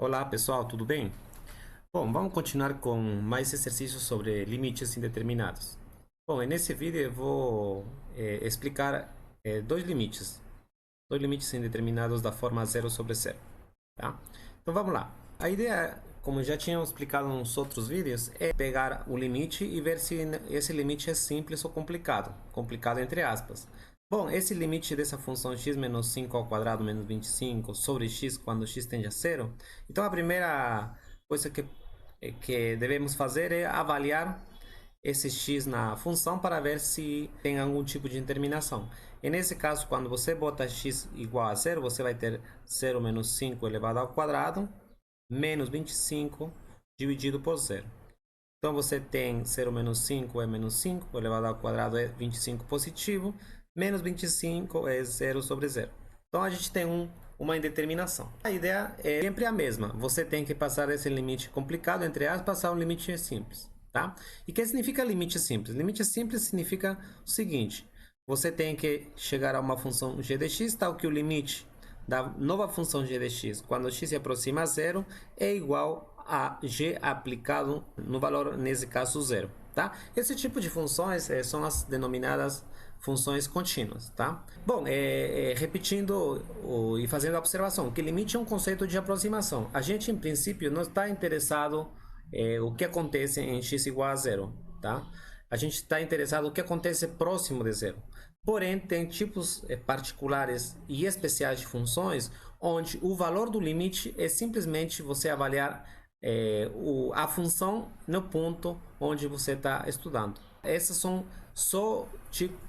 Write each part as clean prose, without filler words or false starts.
Olá pessoal, tudo bem? Bom, vamos continuar com mais exercícios sobre limites indeterminados. Bom, nesse vídeo eu vou explicar dois limites indeterminados da forma zero sobre zero, tá? Então vamos lá. A ideia, como já tínhamos explicado nos outros vídeos, é pegar o limite e ver se esse limite é simples ou complicado. Complicado entre aspas. Bom, esse limite dessa função x menos 5 ao quadrado menos 25 sobre x quando x tende a zero. Então a primeira coisa que devemos fazer é avaliar esse x na função para ver se tem algum tipo de determinação. E nesse caso, quando você bota x igual a zero, você vai ter 0 menos 5 elevado ao quadrado menos 25 dividido por zero. Então você tem 0 menos 5 é menos 5, elevado ao quadrado é 25 positivo, menos 25 é 0 sobre zero. Então a gente tem uma indeterminação. A ideia é sempre a mesma. Você tem que passar esse limite complicado, entre aspas, passar um limite simples. Tá? E o que significa limite simples? Limite simples significa o seguinte: você tem que chegar a uma função g de x, tal que o limite da nova função g de x, quando x se aproxima a zero, é igual a g aplicado no valor, nesse caso, zero. Tá? Esse tipo de funções são as denominadas funções contínuas, tá? Bom, repetindo e fazendo a observação, que limite é um conceito de aproximação. A gente, em princípio, não está interessado o que acontece em x igual a zero, tá? A gente está interessado no que acontece próximo de zero. Porém, tem tipos particulares e especiais de funções onde o valor do limite é simplesmente você avaliar a função no ponto onde você está estudando. Essas são só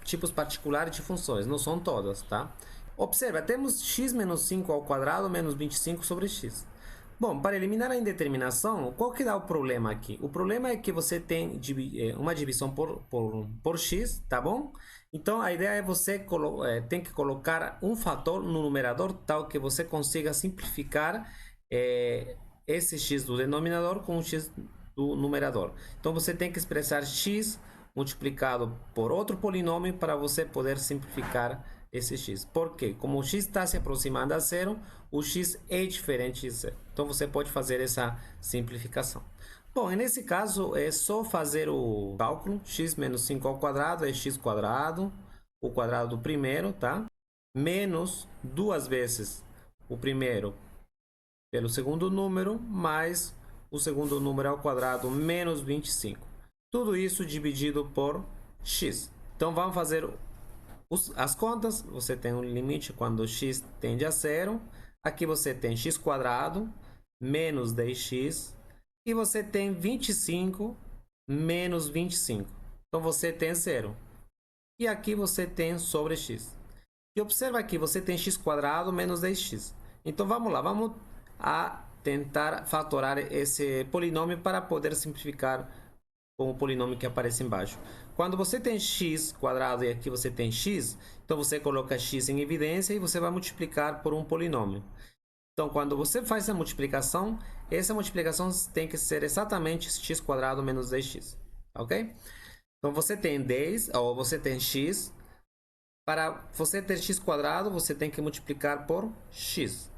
tipos particulares de funções, não são todas, tá? Observa, temos x menos 5 ao quadrado menos 25 sobre x. Bom, para eliminar a indeterminação, qual que dá o problema aqui? O problema é que você tem uma divisão por x, tá bom? Então, a ideia é você tem que colocar um fator no numerador tal que você consiga simplificar esse x do denominador com o x do numerador. Então, você tem que expressar x multiplicado por outro polinômio para você poder simplificar esse x. Por quê? Como o x está se aproximando a zero, o x é diferente de zero. Então você pode fazer essa simplificação. Bom, nesse caso é só fazer o cálculo. X menos 5 ao quadrado é x quadrado, o quadrado do primeiro, tá? Menos duas vezes o primeiro pelo segundo número, mais o segundo número ao quadrado, menos 25. Tudo isso dividido por x. Então vamos fazer as contas. Você tem um limite quando x tende a zero. Aqui você tem x quadrado menos 10x. E você tem 25 menos 25. Então você tem zero. E aqui você tem sobre x. E observa aqui, você tem x quadrado menos 10x. Então vamos lá, vamos tentar fatorar esse polinômio para poder simplificar com o polinômio que aparece embaixo. Quando você tem x quadrado e aqui você tem x, então você coloca x em evidência e você vai multiplicar por um polinômio. Então, quando você faz a multiplicação, essa multiplicação tem que ser exatamente x quadrado menos 10x, ok? Então, você tem 10, ou você tem x. Para você ter x quadrado, você tem que multiplicar por x.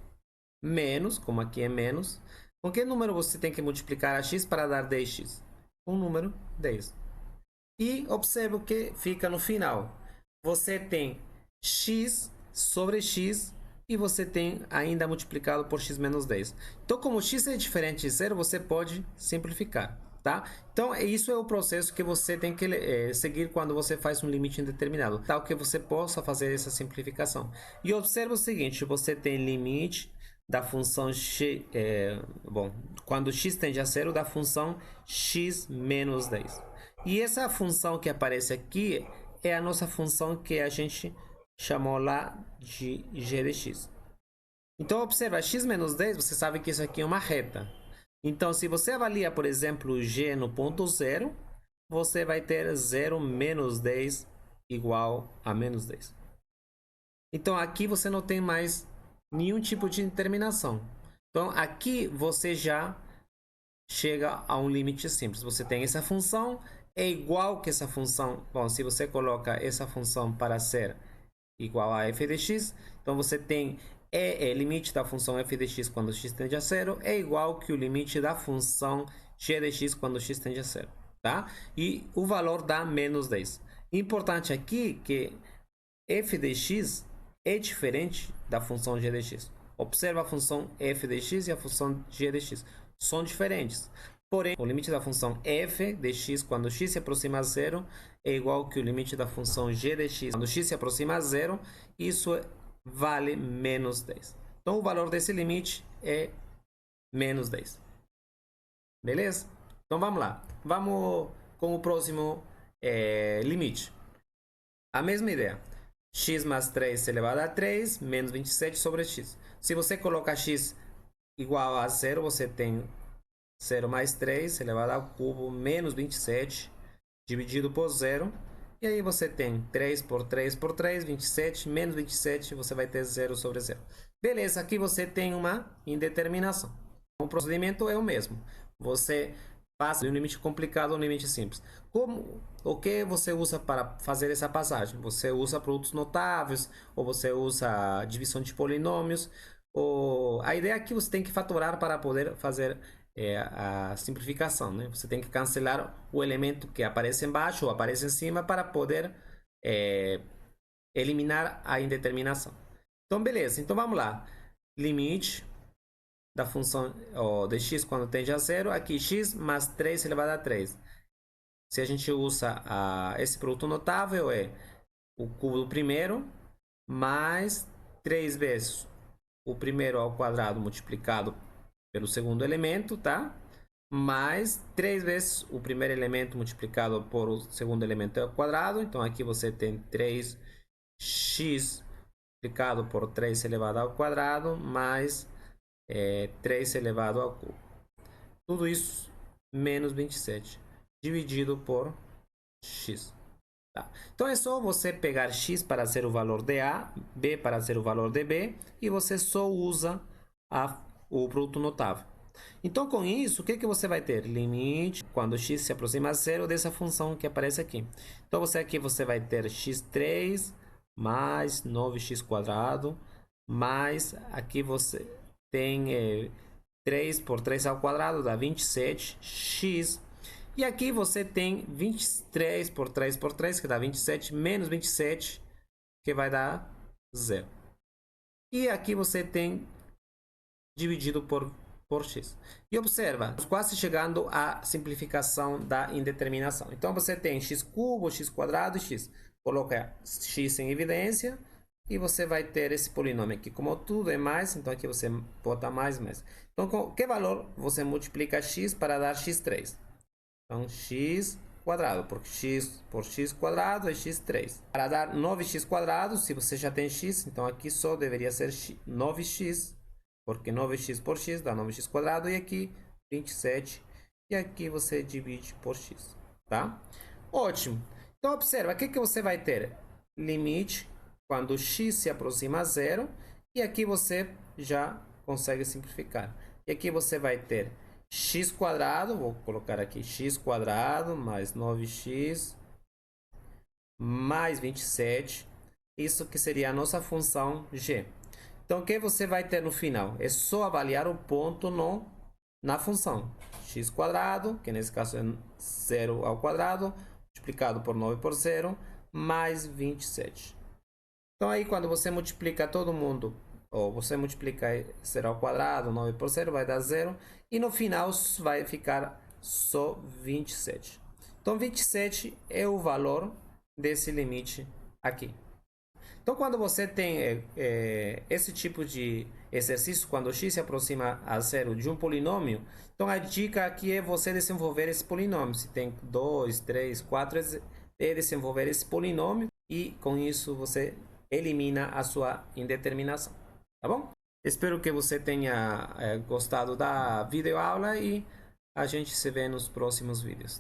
Menos, como aqui é menos. Com que número você tem que multiplicar a x para dar 10x? Com o número 10. E observe o que fica no final. Você tem x sobre x e você tem ainda multiplicado por x menos 10. Então, como x é diferente de zero, você pode simplificar, tá? Então, isso é o processo que você tem que seguir quando você faz um limite indeterminado, tal que você possa fazer essa simplificação. E observe o seguinte, você tem limite da função x, quando x tende a zero, da função x menos 10. E essa função que aparece aqui é a nossa função que a gente chamou lá de g de x. Então, observa, x menos 10, você sabe que isso aqui é uma reta. Então, se você avalia, por exemplo, g no ponto zero, você vai ter 0 menos 10 igual a menos 10. Então, aqui você não tem mais nenhum tipo de determinação. Então, aqui você já chega a um limite simples. Você tem essa função, é igual que essa função. Bom, se você coloca essa função para ser igual a f de x, então você tem é o limite da função f de x quando x tende a zero é igual que o limite da função g de x quando x tende a zero, tá? E o valor dá menos 10. Importante aqui que f de x é diferente da função g de x. Observa a função f de x e a função g de x. São diferentes. Porém, o limite da função f de x quando x se aproxima a zero é igual que o limite da função g de x quando x se aproxima a zero. Isso vale menos 10. Então, o valor desse limite é menos 10. Beleza? Então, vamos lá. Vamos com o próximo limite. A mesma ideia. X mais 3 elevado a 3 menos 27 sobre x. Se você coloca x igual a zero, você tem 0 mais 3 elevado ao cubo menos 27 dividido por 0. E aí você tem 3 por 3 por 3, 27, menos 27, você vai ter 0 sobre 0. Beleza, aqui você tem uma indeterminação. O procedimento é o mesmo. Você passa de um limite complicado a um limite simples. O que você usa para fazer essa passagem? Você usa produtos notáveis, ou você usa divisão de polinômios. A ideia é que você tem que fatorar para poder fazer a simplificação, né? Você tem que cancelar o elemento que aparece embaixo ou aparece em cima para poder eliminar a indeterminação. Então, beleza. Então, vamos lá. Limite da função de x quando tende a zero. Aqui, x mais 3 elevado a 3. Se a gente usa esse produto notável, é o cubo do primeiro mais 3 vezes o primeiro ao quadrado multiplicado pelo segundo elemento, tá? Mais 3 vezes o primeiro elemento multiplicado por o segundo elemento ao quadrado. Então, aqui você tem 3x multiplicado por 3 elevado ao quadrado mais 3 elevado ao cubo. Tudo isso menos 27 dividido por x. Tá? Então, é só você pegar x para ser o valor de A, B para ser o valor de B, e você só usa o produto notável. Então, com isso, o que você vai ter? Limite, quando x se aproxima a zero, dessa função que aparece aqui. Então, aqui você vai ter x3 mais 9x quadrado, mais aqui você tem 3 por 3 ao quadrado, dá 27x. E aqui você tem 23 por 3 por 3, que dá 27, menos 27, que vai dar 0. E aqui você tem dividido por x. E observa, quase chegando à simplificação da indeterminação. Então, você tem x cubo, x quadrado e x. Coloca x em evidência e você vai ter esse polinômio aqui. Como tudo é mais, então aqui você bota mais. Então, com que valor você multiplica x para dar x3? Então, x quadrado por x quadrado é x3. Para dar 9x quadrado, se você já tem x, então aqui só deveria ser 9x, porque 9x por x dá 9x quadrado, e aqui 27, e aqui você divide por x, tá? Ótimo. Então, observa, o que você vai ter? Limite quando x se aproxima a zero, e aqui você já consegue simplificar. E aqui você vai ter x quadrado, vou colocar aqui x quadrado mais 9x mais 27, isso que seria a nossa função g. Então, o que você vai ter no final? É só avaliar o ponto na função x quadrado, que nesse caso é 0 ao quadrado, multiplicado por 9 por 0, mais 27. Então, aí quando você multiplica todo mundo, ou você multiplica 0 ao quadrado, 9 por 0, vai dar 0. E no final vai ficar só 27. Então, 27 é o valor desse limite aqui. Então, quando você tem esse tipo de exercício, quando x se aproxima a zero de um polinômio, então a dica aqui é você desenvolver esse polinômio. Se tem 2, 3, 4, é desenvolver esse polinômio, e com isso você elimina a sua indeterminação. Tá bom? Espero que você tenha gostado da videoaula, e a gente se vê nos próximos vídeos.